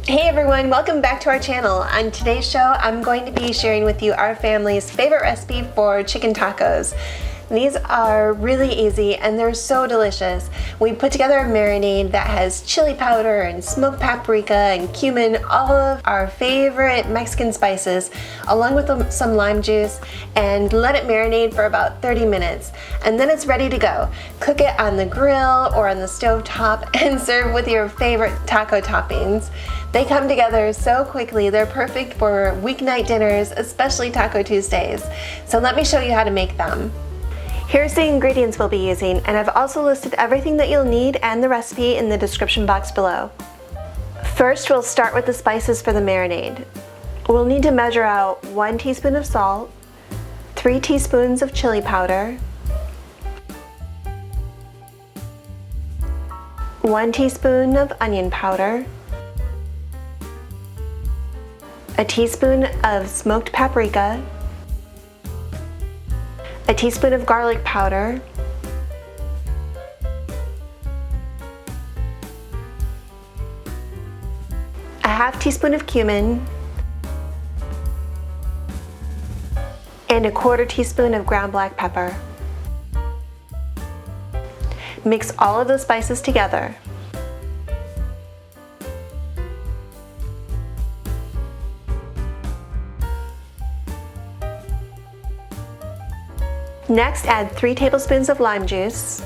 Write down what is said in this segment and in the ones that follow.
Hey everyone, welcome back to our channel. On today's show, I'm going to be sharing with you our family's favorite recipe for chicken tacos. These are really easy and they're so delicious. We put together a marinade that has chili powder and smoked paprika and cumin, all of our favorite Mexican spices, along with some lime juice, and let it marinate for about 30 minutes. And then it's ready to go. Cook it on the grill or on the stovetop and serve with your favorite taco toppings. They come together so quickly, they're perfect for weeknight dinners, especially Taco Tuesdays. So let me show you how to make them. Here's the ingredients we'll be using, and I've also listed everything that you'll need and the recipe in the description box below. First, we'll start with the spices for the marinade. We'll need to measure out 1 teaspoon of salt, 3 teaspoons of chili powder, 1 teaspoon of onion powder, a teaspoon of smoked paprika, a teaspoon of garlic powder, a half teaspoon of cumin, and a 1/4 teaspoon of ground black pepper. Mix all of the spices together. Next, add 3 tablespoons of lime juice,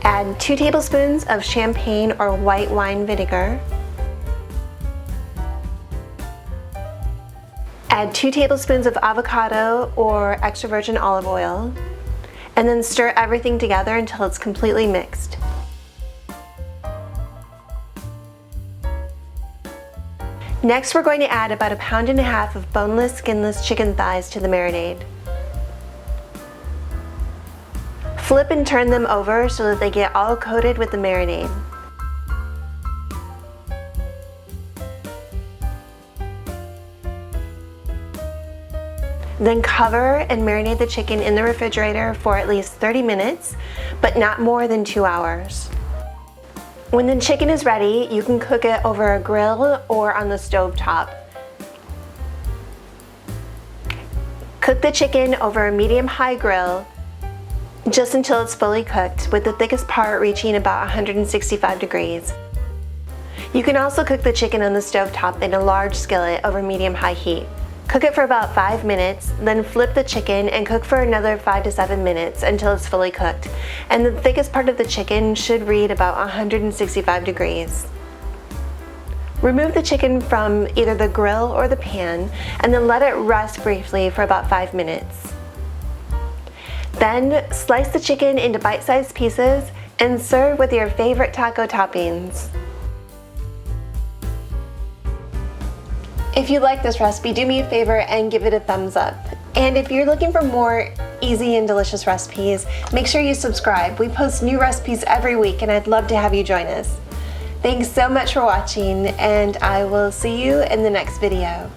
add 2 tablespoons of champagne or white wine vinegar, add 2 tablespoons of avocado or extra virgin olive oil, and then stir everything together until it's completely mixed. Next, we're going to add about 1.5 pounds of boneless, skinless chicken thighs to the marinade. Flip and turn them over so that they get all coated with the marinade. Then cover and marinate the chicken in the refrigerator for at least 30 minutes, but not more than 2 hours. When the chicken is ready, you can cook it over a grill or on the stove top. Cook the chicken over a medium-high grill just until it's fully cooked, with the thickest part reaching about 165 degrees. You can also cook the chicken on the stove top in a large skillet over medium-high heat. Cook it for about 5 minutes, then flip the chicken and cook for another 5 to 7 minutes until it's fully cooked. And the thickest part of the chicken should read about 165 degrees. Remove the chicken from either the grill or the pan and then let it rest briefly for about 5 minutes. Then slice the chicken into bite-sized pieces and serve with your favorite taco toppings. If you like this recipe, do me a favor and give it a thumbs up. And if you're looking for more easy and delicious recipes, make sure you subscribe. We post new recipes every week and I'd love to have you join us. Thanks so much for watching, and I will see you in the next video.